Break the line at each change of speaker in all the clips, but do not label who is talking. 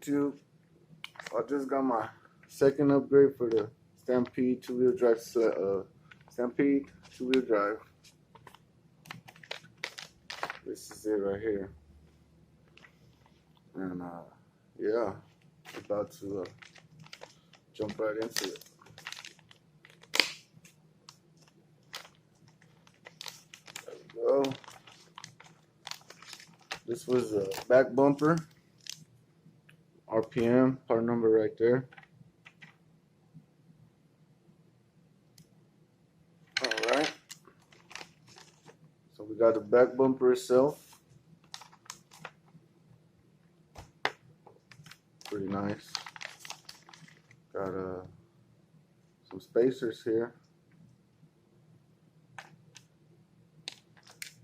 YouTube. I just got my second upgrade for the Stampede two-wheel drive Stampede two-wheel drive. This is it right here. And yeah, about to jump right into it. There we go. This was a back bumper. RPM, part number right there. Alright. So we got the back bumper itself. Pretty nice. Got some spacers here.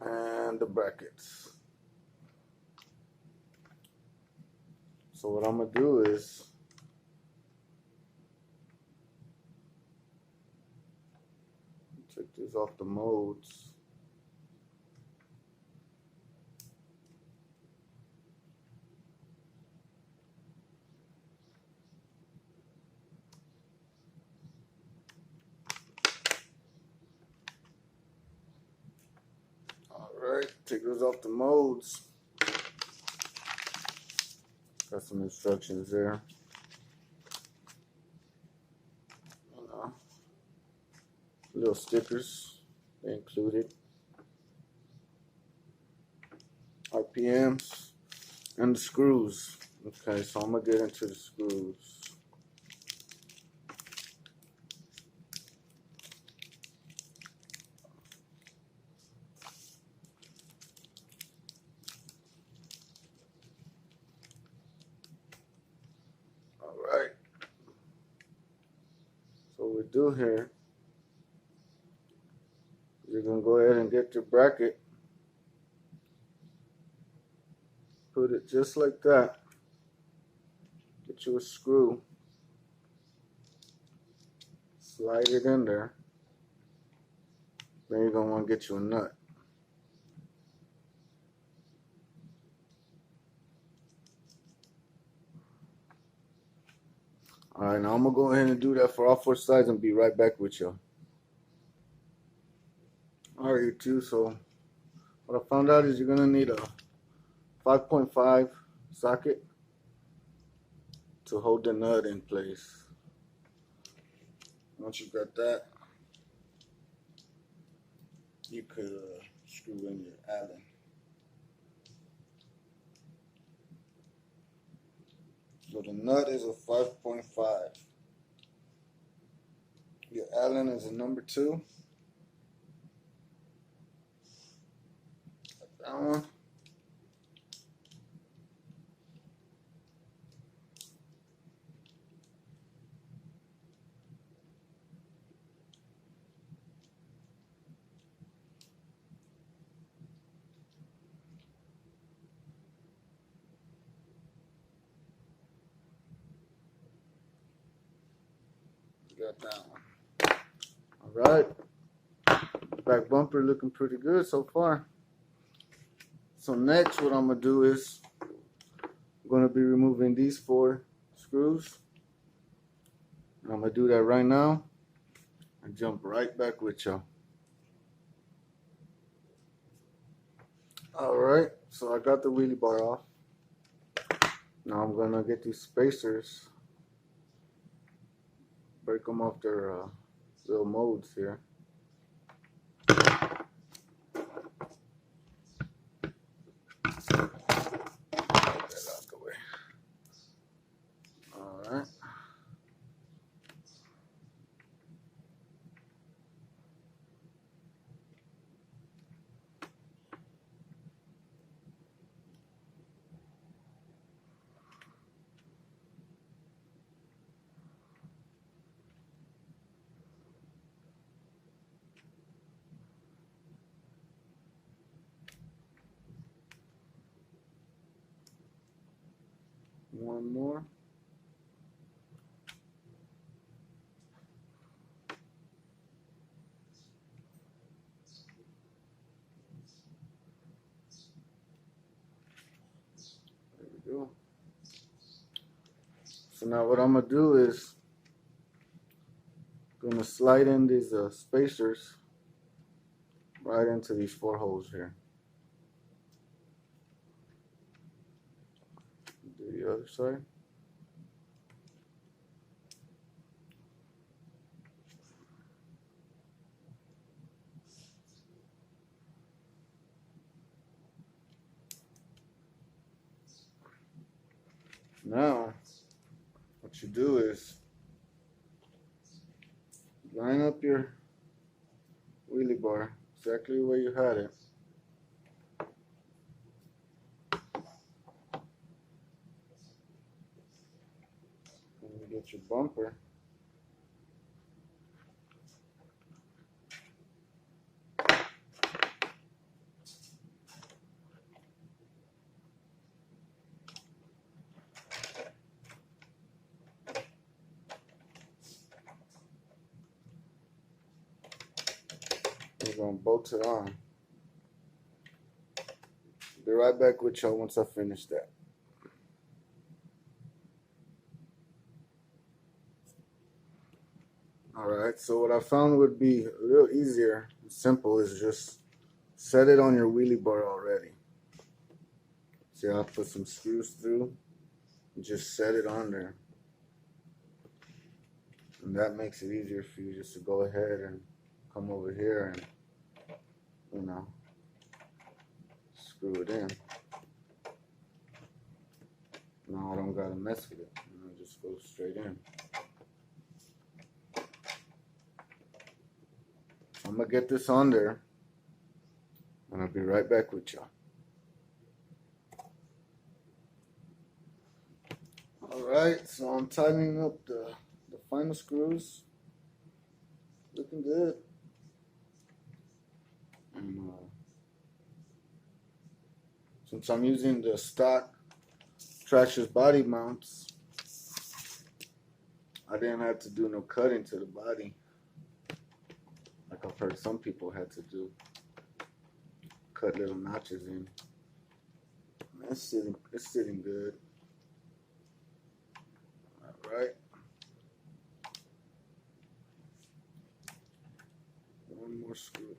And the brackets. So what I'm gonna do is take this off the molds. All right, take those off the molds. Got some instructions there. Little stickers included. RPMs and the screws. Okay, so I'm gonna get into the screws. Alright. So what we do here, you're going to go ahead and get your bracket. Put it just like that. Get you a screw. Slide it in there. Then you're going to want to get you a nut. Alright, now I'm going to go ahead and do that for all four sides and be right back with you. Alright, YouTube, so what I found out is you're going to need a 5.5 socket to hold the nut in place. Once you got that, you could screw in your Allen. So the nut is a 5.5. Your Allen is a number 2. That one. Got that one. Alright. Back bumper looking pretty good so far. So next what I'm going to do is I'm going to be removing these 4 screws. I'm going to do that right now and jump right back with y'all. Alright, so I got the wheelie bar off. Now I'm going to get these spacers. Break them off their little molds here. Alright. One more. There we go. So now what I'm gonna do is gonna slide in these spacers right into these 4 holes here. Do the other side. Now, what you do is line up your wheelie bar exactly where you had it. And you get your bumper. We're gonna bolt it on. Be right back with y'all once I finish that. Alright, so what I found would be a little easier and simple is just set it on your wheelie bar already. See, I'll put some screws through and just set it on there. And that makes it easier for you just to go ahead and come over here and, you know, screw it in. Now I don't gotta mess with it. It just goes straight in. I'm gonna get this on there and I'll be right back with y'all. Alright, so I'm tightening up the final screws. Looking good. And since I'm using the stock Traxxas body mounts, I didn't have to do no cutting to the body like I've heard some people had to do. Cut little notches in. It's sitting good. Alright. One more screw.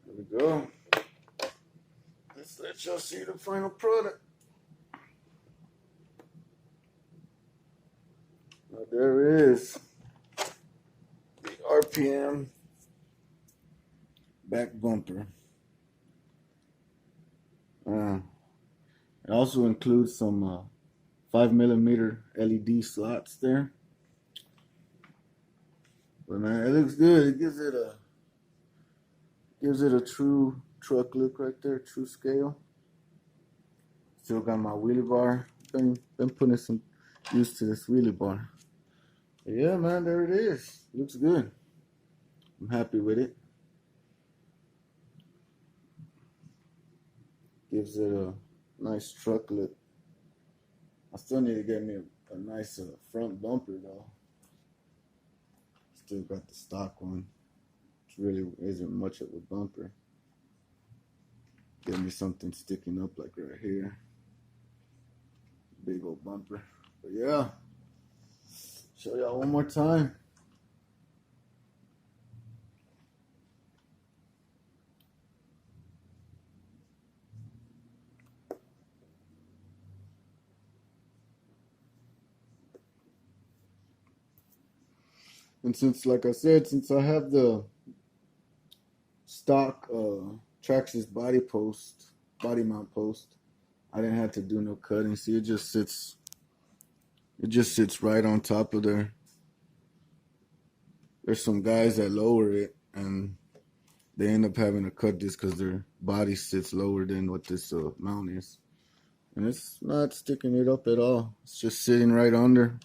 There we go. Let's let y'all see the final product. Now there is the RPM back bumper. It also includes some 5mm LED slots there. But man, it looks good. It gives it a true truck look right there, true scale. Still got my wheelie bar. Been putting some use to this wheelie bar. But yeah, man, there it is. Looks good. I'm happy with it. Gives it a nice truck look. I still need to get me a nice front bumper though. Still got the stock one, which really isn't much of a bumper. Get me something sticking up like right here. Big old bumper. But yeah, show y'all one more time. And since, like I said, since I have the stock Traxxas body mount post, I didn't have to do no cutting. See, it just sits right on top of there. There's some guys that lower it and they end up having to cut this because their body sits lower than what this mount is. And it's not sticking it up at all. It's just sitting right under.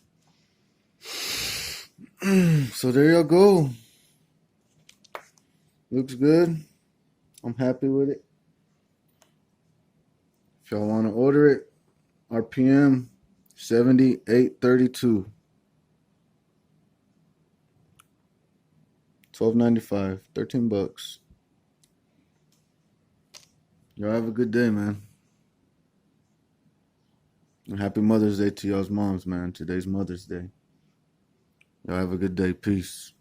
So there you go. Looks good. I'm happy with it. If y'all want to order it, RPM 7832. $12.95. $13. Y'all have a good day, man. And happy Mother's Day to y'all's moms, man. Today's Mother's Day. Y'all have a good day. Peace.